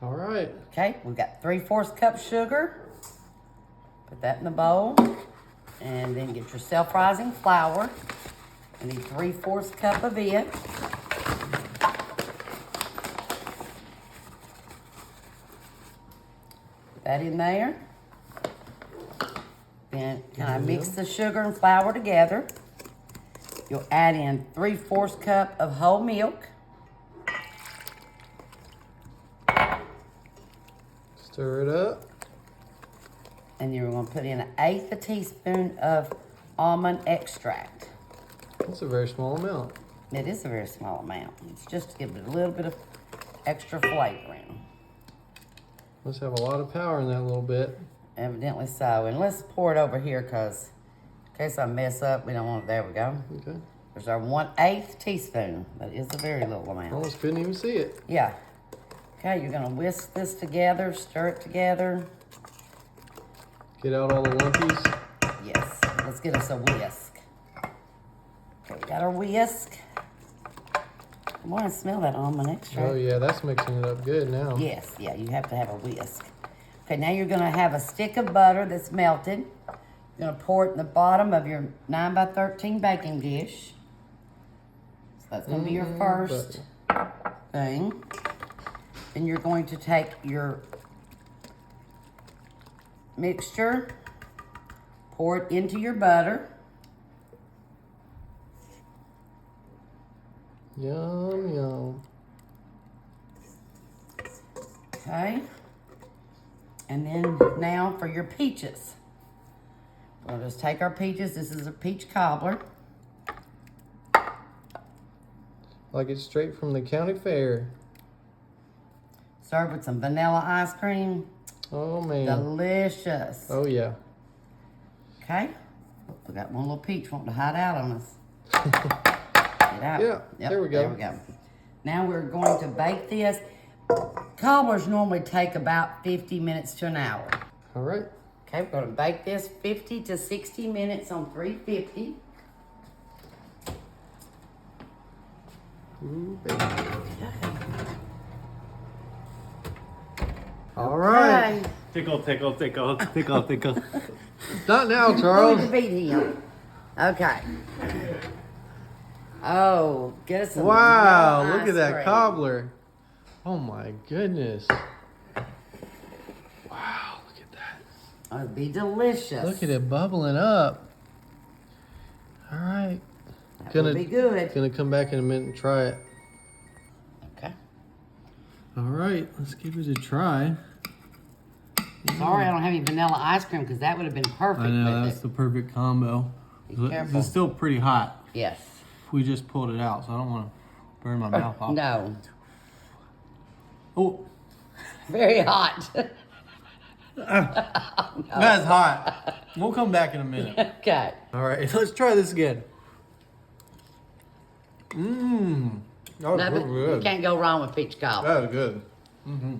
All right. Okay, we've got 3/4 cup sugar. Put that in the bowl. And then get your self-rising flour. I need 3/4 cup of it. Put that in there. Then kind of mix the sugar and flour together. You'll add in 3/4 cup of whole milk. Stir it up. And you're going to put in 1/8 teaspoon of almond extract. That's a very small amount. It is a very small amount. It's just to give it a little bit of extra flavoring. Must have a lot of power in that little bit. Evidently so. And let's pour it over here because in case I mess up, we don't want it. There we go. Okay. There's our 1/8 teaspoon. That is a very little amount. Almost couldn't even see it. Yeah. Okay, you're going to whisk this together, stir it together. Get out all the lumpies. Yes. Let's get us a whisk. Okay, we got our whisk. I want to smell that almond extract. Oh yeah, that's mixing it up good now. Yes, yeah, you have to have a whisk. Okay, now you're gonna have a stick of butter that's melted. You're gonna pour it in the bottom of your 9x13 baking dish. So that's gonna be your first thing. Then you're going to take your mixture, pour it into your butter. Yum, yum. Okay. And then now for your peaches. We'll just take our peaches. This is a peach cobbler. Like it's straight from the county fair. Serve with some vanilla ice cream. Oh man. Delicious. Oh yeah. Okay. We got one little peach wanting to hide out on us. Get out. Yeah, there we go. There we go. Now we're going to bake this. Cobblers normally take about 50 minutes to an hour. All right. Okay, we're going to bake this 50 to 60 minutes on 350. Ooh, baby. All right. Okay. Tickle, tickle, tickle, tickle, tickle. Not now, Who Charles. to beat him? Okay. Oh, get us some Wow, vanilla look at ice that cream. cobbler. Oh my goodness. Wow, look at that. Oh, it'd be delicious. Look at it bubbling up. All right. That Gonna would be good. Gonna come back in a minute and try it. Okay. All right, let's give it a try. Sorry, I don't have any vanilla ice cream because that would have been perfect. I know, with that's it. the perfect combo. careful. It's still pretty hot. Yes. We just pulled it out, so I don't want to burn my mouth off. No. Oh, Very hot. that's hot. We'll come back in a minute. Okay. All right, let's try this again. Mmm. That was No, but really you good. can't go wrong with peach cobbler. That was good. Mm-hmm.